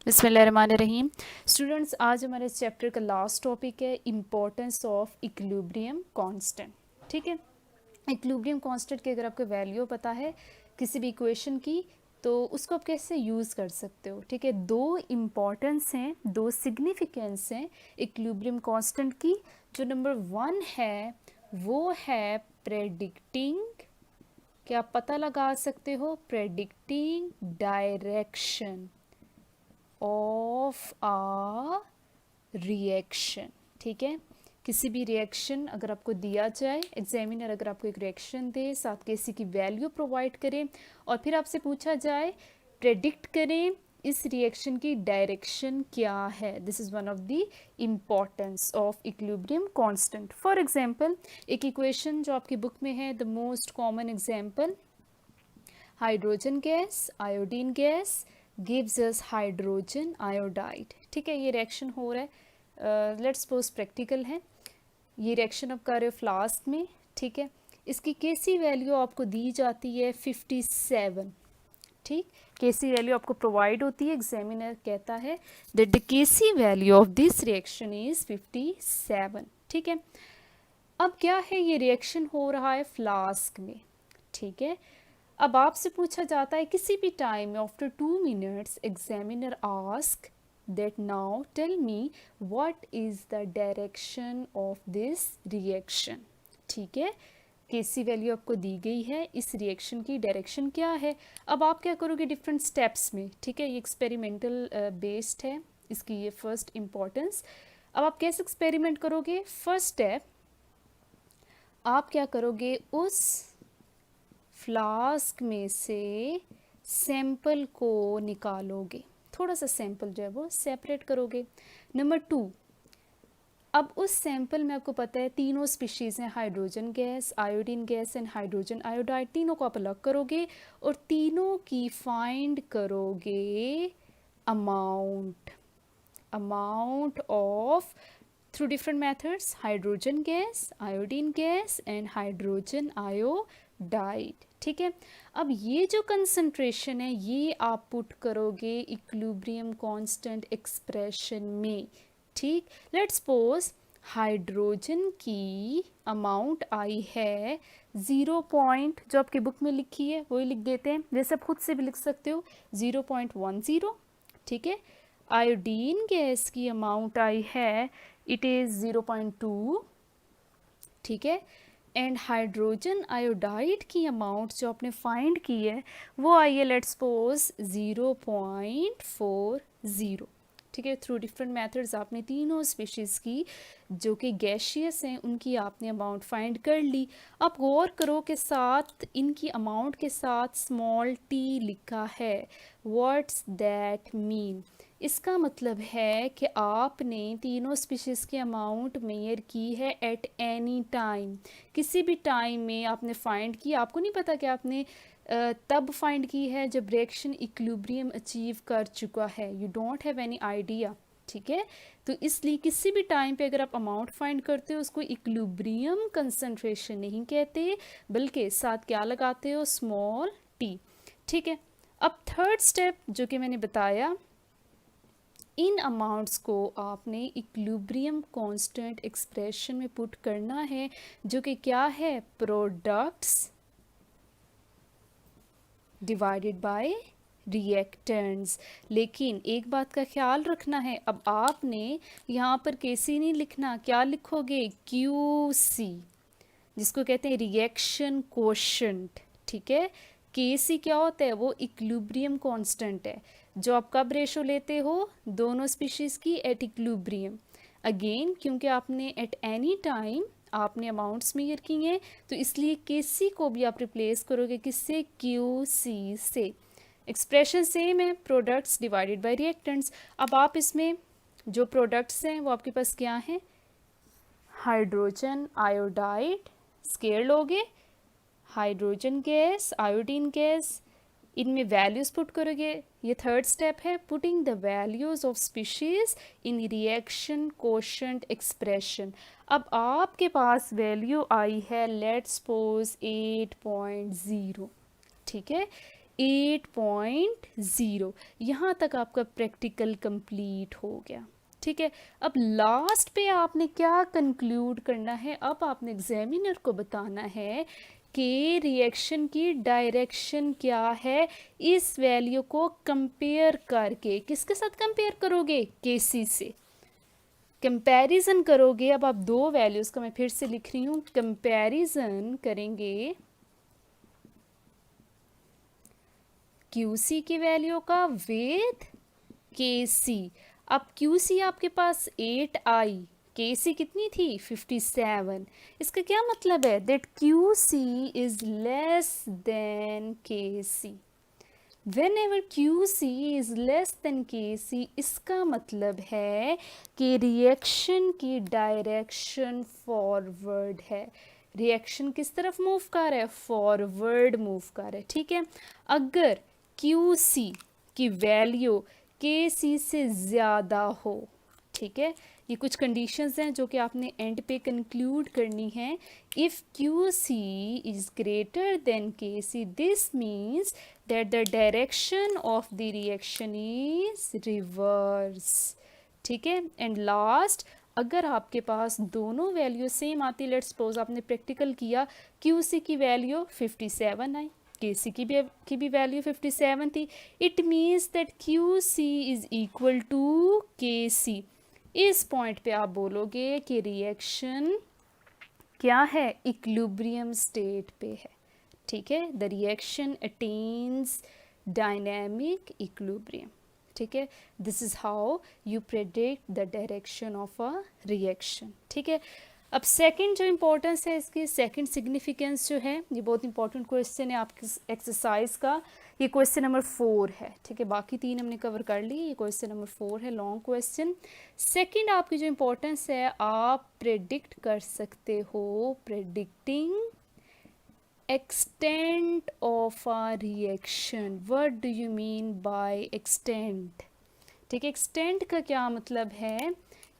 बिस्मिल्लाहिर्रहमानिर्रहीम। स्टूडेंट्स, आज हमारे इस चैप्टर का लास्ट टॉपिक है इम्पोर्टेंस ऑफ इक्विलिब्रियम कांस्टेंट। ठीक है, इक्विलिब्रियम कांस्टेंट की अगर आपको वैल्यू पता है किसी भी इक्वेशन की, तो उसको आप कैसे यूज़ कर सकते हो। ठीक है, दो इम्पॉर्टेंस हैं, दो सिग्निफिकेंस हैं इक्विलिब्रियम कांस्टेंट की। जो नंबर 1 है वो है प्रेडिक्टिंग, क्या आप पता लगा सकते हो, predicting direction of a reaction. ठीक है, किसी भी रिएक्शन अगर आपको दिया जाए, एग्जामिनर अगर आपको एक रिएक्शन दे, साथ किसी की वैल्यू प्रोवाइड करें और फिर आपसे पूछा जाए प्रेडिक्ट करें इस रिएक्शन की डायरेक्शन क्या है। This is one of the importance of equilibrium constant. For example, एक इक्वेशन जो आपकी बुक में है, the most common example, hydrogen gas iodine gas gives us hydrogen iodide. ठीक है, ये रिएक्शन हो रहा है, लेट्स सपोज प्रैक्टिकल है, ये रिएक्शन आप कर रहे हो फ्लास्क में। ठीक है, इसकी केसी वैल्यू आपको दी जाती है 57। ठीक, केसी वैल्यू आपको प्रोवाइड होती है, एग्जामिनर कहता है that the KC value of this reaction is 57। ठीक है, अब क्या है, ये रिएक्शन हो रहा है फ्लास्क में। ठीक है, अब आपसे पूछा जाता है किसी भी time after 2 minutes, examiner ask that now tell me what is the direction of this reaction. ठीक है, केसी वैल्यू आपको दी गई है, इस रिएक्शन की डायरेक्शन क्या है। अब आप क्या करोगे डिफरेंट स्टेप्स में। ठीक है, ये एक्सपेरिमेंटल बेस्ड है, इसकी ये फर्स्ट इम्पॉर्टेंस। अब आप कैसे एक्सपेरिमेंट करोगे, फर्स्ट स्टेप आप क्या करोगे, उस फ्लास्क में से सैंपल को निकालोगे, थोड़ा सा सैंपल जो है वो सेपरेट करोगे। नंबर 2, अब उस सैंपल में आपको पता है तीनों स्पीशीज़ हैं, hydrogen gas iodine gas and hydrogen iodide, तीनों को आप अलग करोगे और तीनों की फाइंड करोगे amount of through different methods, hydrogen gas iodine gas and hydrogen iodide. ठीक है, अब ये जो कंसंट्रेशन है ये आप पुट करोगे इक्विलिब्रियम कांस्टेंट एक्सप्रेशन में। ठीक, लेट्स सपोज हाइड्रोजन की अमाउंट आई है 0 पॉइंट, जो आपकी बुक में लिखी है वही लिख देते हैं, जैसे आप खुद से भी लिख सकते हो 0.10। ठीक है, आयोडीन गैस की अमाउंट आई है, इट इज़ 0.2। ठीक है, एंड हाइड्रोजन आयोडाइड की अमाउंट जो आपने फाइंड की है वो आई है, लेट्स सपोज 0.40। ठीक है, थ्रू डिफरेंट मेथड्स आपने तीनों स्पीशीज़ की जो कि गैशियस हैं उनकी आपने अमाउंट फाइंड कर ली। अब गौर करो के साथ इनकी अमाउंट के साथ स्मॉल टी लिखा है, व्हाट्स दैट मीन, इसका मतलब है कि आपने तीनों स्पीशीज़ की अमाउंट मेयर की है एट एनी टाइम, किसी भी टाइम में आपने फाइंड की। आपको नहीं पता कि आपने तब फाइंड की है जब रिएक्शन इक्विलिब्रियम अचीव कर चुका है, you don't have any idea. ठीक है, तो इसलिए किसी भी टाइम पे अगर आप अमाउंट फाइंड करते हो उसको इक्विलिब्रियम कंसंट्रेशन नहीं कहते, बल्कि साथ क्या लगाते हो, स्मॉल टी। ठीक है, अब थर्ड स्टेप जो कि मैंने बताया, इन अमाउंट्स को आपने इक्विलिब्रियम कांस्टेंट एक्सप्रेशन में पुट करना है, जो कि क्या है, प्रोडक्ट्स डिवाइडेड बाय रिएक्टेंट्स। लेकिन एक बात का ख्याल रखना है, अब आपने यहाँ पर केसी नहीं लिखना, क्या लिखोगे, क्यूसी, जिसको कहते हैं रिएक्शन कोशेंट। ठीक है, केसी क्या होता है, वो इक्विलिब्रियम कांस्टेंट है जो आप कब रेशो लेते हो, दोनों स्पीशीज़ की एट इक्विलिब्रियम। अगेन क्योंकि आपने एट एनी टाइम आपने अमाउंट्स मेजर किए हैं, तो इसलिए केसी को भी आप रिप्लेस करोगे किससे, क्यू सी से। एक्सप्रेशन सेम है, प्रोडक्ट्स डिवाइडेड बाय रिएक्टेंट्स। अब आप इसमें जो प्रोडक्ट्स हैं वो आपके पास क्या हैं, हाइड्रोजन आयोडाइड स्केयर लोगे, हाइड्रोजन गैस आयोडीन गैस, इनमें वैल्यूज़ पुट करोगे। ये थर्ड स्टेप है, putting the values of species in reaction quotient expression. अब आपके पास वैल्यू आई है, लेट्स सपोज 8.0। ठीक है, 8.0। यहाँ तक आपका प्रैक्टिकल कंप्लीट हो गया। ठीक है, अब लास्ट पे आपने क्या कंक्लूड करना है, अब आपने एग्जामिनर को बताना है कि रिएक्शन की डायरेक्शन क्या है, इस वैल्यू को कंपेयर करके। किसके साथ कंपेयर करोगे? केसी से कंपैरिजन करोगे। अब आप दो वैल्यूज़ का मैं फिर से लिख रही हूँ, कंपैरिजन करेंगे QC की वैल्यू का विद KC। अब QC आपके पास 8 आई, KC कितनी थी? 57। इसका क्या मतलब है? That QC is less than KC। Whenever QC is less than KC, इसका मतलब है कि रिएक्शन की डायरेक्शन फॉरवर्ड है। रिएक्शन किस तरफ मूव कर रहा है? फॉरवर्ड मूव कर रहा है। ठीक है, अगर QC की वैल्यू KC से ज़्यादा हो, ठीक है, ये कुछ कंडीशंस हैं जो कि आपने एंड पे कंक्लूड करनी है। If QC is greater than KC, this means that the direction of the reaction is reverse। ठीक है, एंड लास्ट, अगर आपके पास दोनों वैल्यू सेम आती, लेट्स सपोज आपने प्रैक्टिकल किया, QC की वैल्यू 57 आई, KC की भी वैल्यू 57 थी, it means that QC is equal to KC। इस पॉइंट पे आप बोलोगे कि रिएक्शन क्या है? इक्विलिब्रियम स्टेट पे है। ठीक है, the reaction attains dynamic equilibrium. ठीक है, this is how you predict the direction of a reaction. ठीक है, अब सेकंड जो इम्पोर्टेंस है इसकी, सेकंड सिग्निफिकेंस जो है, ये बहुत इंपॉर्टेंट क्वेश्चन है आपकी एक्सरसाइज का, ये क्वेश्चन नंबर 4 है। ठीक है, बाकी 3 हमने कवर कर ली, ये क्वेश्चन नंबर 4 है, लॉन्ग क्वेश्चन। सेकंड आपकी जो इम्पोर्टेंस है, आप प्रेडिक्ट कर सकते हो, predicting extent of a reaction। what do you mean by extent? ठीक है, extent का क्या मतलब है?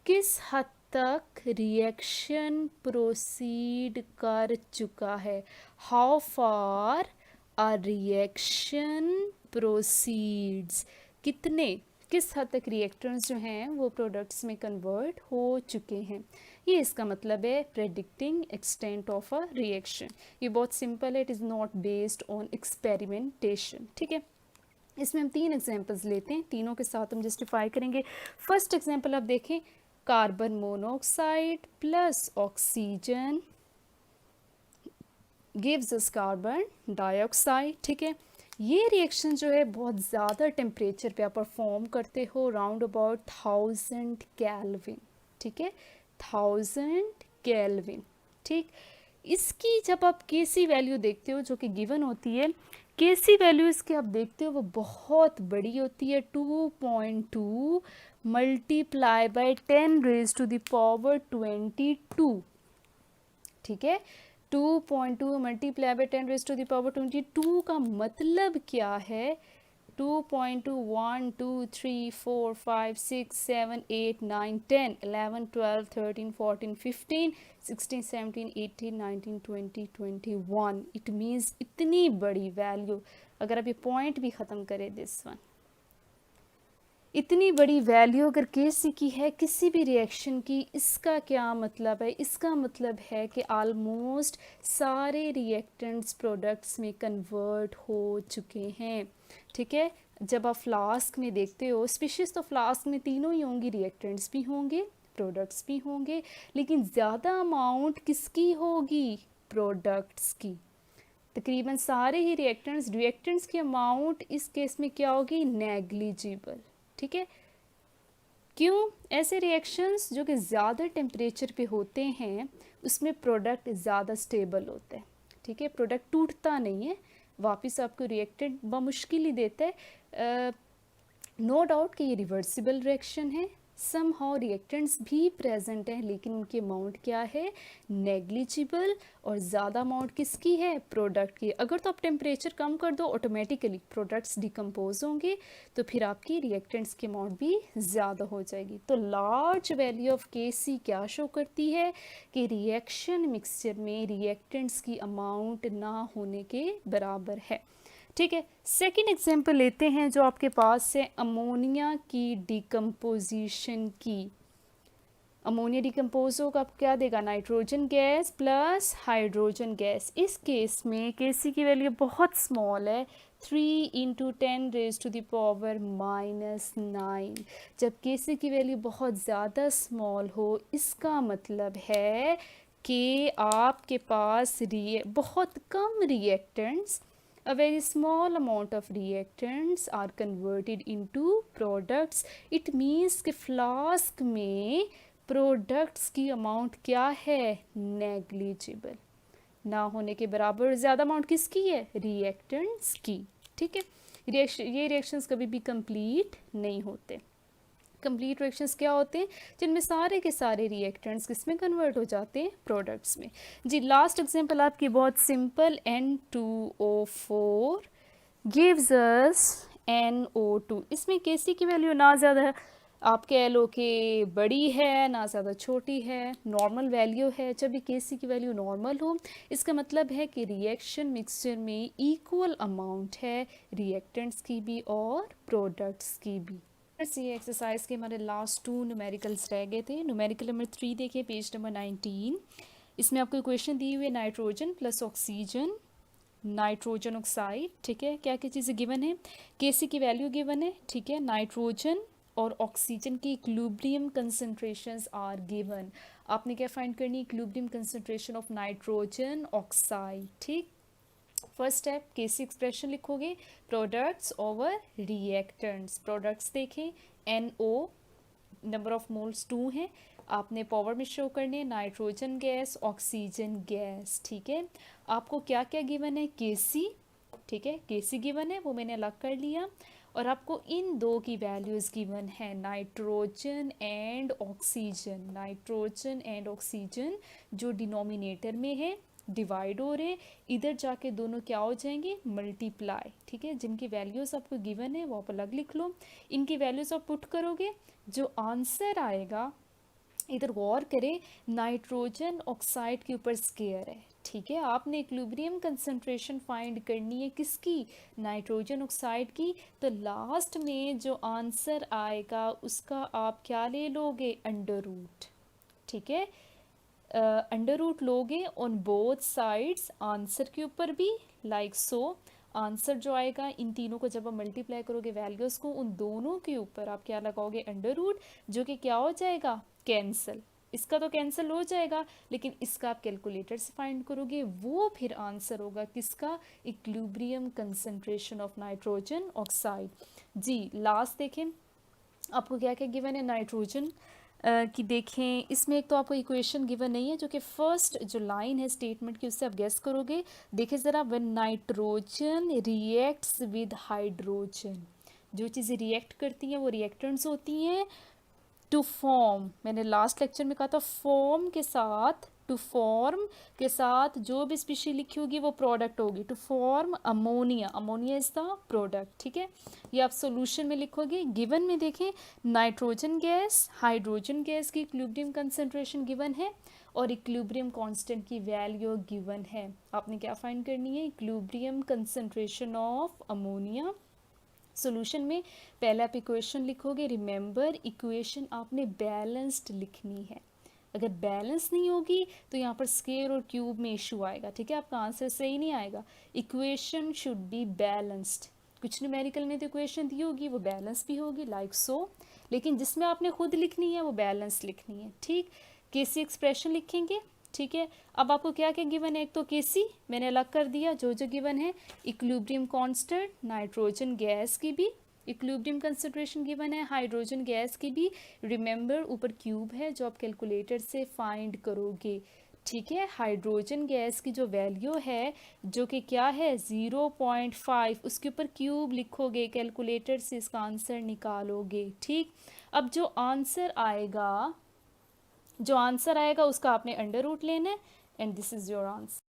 किस हद तक रिएक्शन प्रोसीड कर चुका है, how far a reaction proceeds, किस हद तक रिएक्टेंट्स जो हैं वो प्रोडक्ट्स में कन्वर्ट हो चुके हैं। ये इसका मतलब है predicting extent of a reaction. ये बहुत सिंपल है, it is not based on experimentation. ठीक है, इसमें हम 3 एग्जांपल्स लेते हैं, तीनों के साथ हम जस्टिफाई करेंगे। फर्स्ट एग्जांपल आप देखें, carbon monoxide plus oxygen gives us carbon dioxide. ठीक है, ये रिएक्शन जो है बहुत ज़्यादा टेम्परेचर पे आप परफॉर्म करते हो, राउंड अबाउट 1000 केल्विन। ठीक है, 1000 केल्विन। ठीक, इसकी जब आप KC वैल्यू देखते हो जो कि गिवन होती है, KC वैल्यू इसकी आप देखते हो वो बहुत बड़ी होती है, 2.2 मल्टीप्लाई बाय 10⁻22। ठीक है, 2.2 मल्टीप्लाई बाय 10⁻22 का मतलब क्या है? 2.2 1 2 3 4 5 6 7 8 9 10 11 12 13 14 15 16 17 18 19 20 21। इट मीन्स इतनी बड़ी वैल्यू, अगर आप ये पॉइंट भी ख़त्म करें, दिस वन, इतनी बड़ी वैल्यू अगर KC की है किसी भी रिएक्शन की, इसका क्या मतलब है? इसका मतलब है कि आलमोस्ट सारे रिएक्टेंट्स प्रोडक्ट्स में कन्वर्ट हो चुके हैं। ठीक है, जब आप फ्लास्क में देखते हो, स्पीशीज़ तो फ्लास्क में तीनों ही होंगी, रिएक्टेंट्स भी होंगे, प्रोडक्ट्स भी होंगे, लेकिन ज़्यादा अमाउंट किसकी होगी? प्रोडक्ट्स की। तकरीबन सारे ही रिएक्टेंट्स की अमाउंट इस केस में क्या होगी? नेग्लिजिबल। ठीक है, क्यों? ऐसे रिएक्शंस जो कि ज़्यादा टेम्परेचर पे होते हैं उसमें प्रोडक्ट ज़्यादा स्टेबल होता है। ठीक है, प्रोडक्ट टूटता नहीं है, वापस आपको रिएक्टेंट बमुश्किल ही देता है। नो डाउट कि ये रिवर्सिबल रिएक्शन है, सम हाउ रिएक्टेंट्स भी प्रेजेंट हैं, लेकिन उनकी अमाउंट क्या है? नेग्लिजिबल। और ज़्यादा अमाउंट किसकी है? प्रोडक्ट की। अगर तो आप टेम्परेचर कम कर दो, ऑटोमेटिकली प्रोडक्ट्स डिकम्पोज होंगे, तो फिर आपकी रिएक्टेंट्स की अमाउंट भी ज़्यादा हो जाएगी। तो लार्ज वैल्यू ऑफ KC क्या शो करती है? कि रिएक्शन मिक्सचर में रिएक्टेंट्स की अमाउंट ना होने के बराबर है। ठीक है, सेकंड एग्जांपल लेते हैं जो आपके पास है अमोनिया की डिकम्पोजिशन की। अमोनिया डिकम्पोज होगा, आपको क्या देगा, nitrogen gas plus hydrogen gas. इस केस में केसी की वैल्यू बहुत स्मॉल है, 3 × 10⁻⁻⁹। जब केसी की वैल्यू बहुत ज़्यादा स्मॉल हो, इसका मतलब है कि आपके पास बहुत कम reactants, a very small amount of reactants are converted into products. It means कि फ्लास्क में प्रोडक्ट्स की अमाउंट क्या है, नेग्लिजिबल, ना होने के बराबर। ज़्यादा अमाउंट किसकी है, रिएक्टेंट्स की। ठीक है, ये रिएक्शंस कभी भी कंप्लीट नहीं होते। कंप्लीट रिएक्शंस क्या होते हैं, जिनमें सारे के सारे रिएक्टेंट्स किसमें कन्वर्ट हो जाते हैं, प्रोडक्ट्स में। जी लास्ट एग्जांपल आपकी बहुत simple, N2O4 gives us NO2। इसमें केसी की वैल्यू ना ज़्यादा आप कह लो कि बड़ी है, ना ज़्यादा छोटी है, नॉर्मल वैल्यू है। जब भी केसी की वैल्यू नॉर्मल हो, इसका मतलब है कि रिएक्शन मिक्सचर में इक्वल अमाउंट है, रिएक्टेंट्स की भी और प्रोडक्ट्स की भी। ये एक्सरसाइज के हमारे लास्ट 2 न्यूमेरिकल्स रह गए थे। न्यूमेरिकल नंबर 3 देखिए, पेज नंबर 19। इसमें आपको क्वेश्चन दी हुई है, nitrogen plus oxygen, nitrogen oxide. ठीक है, क्या क्या चीज़ें गिवन है, केसी की वैल्यू गिवन है। ठीक है, नाइट्रोजन और ऑक्सीजन की इक्विलिब्रियम कंसंट्रेशंस आर गिवन। आपने क्या फाइंड करनी, equilibrium concentration of nitrogen oxide. ठीक, फर्स्ट स्टेप, केसी एक्सप्रेशन लिखोगे, प्रोडक्ट्स ओवर रिएक्टेंट्स। प्रोडक्ट्स देखें, NO नंबर ऑफ मोल्स 2 हैं, आपने पावर में शो करने, नाइट्रोजन गैस, ऑक्सीजन गैस। ठीक है, आपको क्या क्या गिवन है, केसी। ठीक है, केसी गिवन है, वो मैंने अलग कर लिया। और आपको इन दो की वैल्यूज़ गिवन है, nitrogen and oxygen. Nitrogen and oxygen जो डिनोमिनेटर में है, डिवाइड हो रहे, इधर जाके दोनों क्या हो जाएंगे, मल्टीप्लाई। ठीक है, जिनकी वैल्यूज़ आपको गिवन है वो आप अलग लिख लो, इनकी वैल्यूज़ आप पुट करोगे, जो आंसर आएगा, इधर गौर करें, नाइट्रोजन ऑक्साइड के ऊपर स्केयर है। ठीक है, आपने इक्विलिब्रियम कंसंट्रेशन फाइंड करनी है किसकी, नाइट्रोजन ऑक्साइड की। तो लास्ट में जो आंसर आएगा उसका आप क्या ले लोगे, अंडर रूट। ठीक है, अंडर रूट लोगे ऑन बोथ साइड्स, आंसर के ऊपर भी, लाइक सो। आंसर जो आएगा, इन तीनों को जब आप मल्टीप्लाई करोगे वैल्यूज़ को, उन दोनों के ऊपर आप क्या लगाओगे, अंडर रूट, जो कि क्या हो जाएगा, कैंसिल। इसका तो कैंसिल हो जाएगा, लेकिन इसका आप कैलकुलेटर से फाइंड करोगे, वो फिर आंसर होगा किसका, equilibrium concentration of nitrogen oxide. जी लास्ट देखें, आपको क्या क्या गिवन है, नाइट्रोजन कि देखें, इसमें एक तो आपको इक्वेशन गिवन नहीं है, जो कि फर्स्ट जो लाइन है स्टेटमेंट की, उससे आप गेस करोगे। देखिए ज़रा, when nitrogen reacts with hydrogen, जो चीज़ें रिएक्ट करती हैं वो रिएक्टेंट्स होती हैं टू फॉर्म। मैंने लास्ट लेक्चर में कहा था फॉर्म के साथ, टू फॉर्म के साथ जो भी स्पीशीज लिखी होगी वो प्रोडक्ट होगी, to form ammonia, ammonia is the product. ठीक है, ये आप सॉल्यूशन में लिखोगे। गिवन में देखें, नाइट्रोजन गैस, हाइड्रोजन गैस की इक्विलिब्रियम कंसंट्रेशन गिवन है और इक्विलिब्रियम कांस्टेंट की वैल्यू गिवन है। आपने क्या फाइंड करनी है, equilibrium concentration of ammonia. Solution में पहले आप इक्वेशन लिखोगे, रिमेंबर इक्वेशन आपने बैलेंस्ड लिखनी है। अगर बैलेंस नहीं होगी तो यहाँ पर स्क्वायर और क्यूब में इशू आएगा। ठीक है, आपका आंसर सही नहीं आएगा। Equation should be balanced. कुछ न्यूमेरिकल में तो इक्वेशन दी होगी वो बैलेंस भी होगी, लाइक सो, लेकिन जिसमें आपने खुद लिखनी है वो बैलेंस लिखनी है। ठीक, केसी एक्सप्रेशन लिखेंगे। ठीक है, अब आपको क्या क्या गिवन है, एक तो केसी मैंने अलग कर दिया, जो जो गिवन है, इक्विलिब्रियम कांस्टेंट, नाइट्रोजन गैस की भी इक्विलिब्रियम कंसंट्रेशन गिवन है, हाइड्रोजन गैस की भी, रिमेंबर ऊपर क्यूब है जो आप कैलकुलेटर से फाइंड करोगे। ठीक है, हाइड्रोजन गैस की जो वैल्यू है, जो कि क्या है 0.5, उसके ऊपर क्यूब लिखोगे, कैलकुलेटर से इसका आंसर निकालोगे। ठीक, अब जो आंसर आएगा उसका आपने अंडर रूट लेना है, and this is your answer.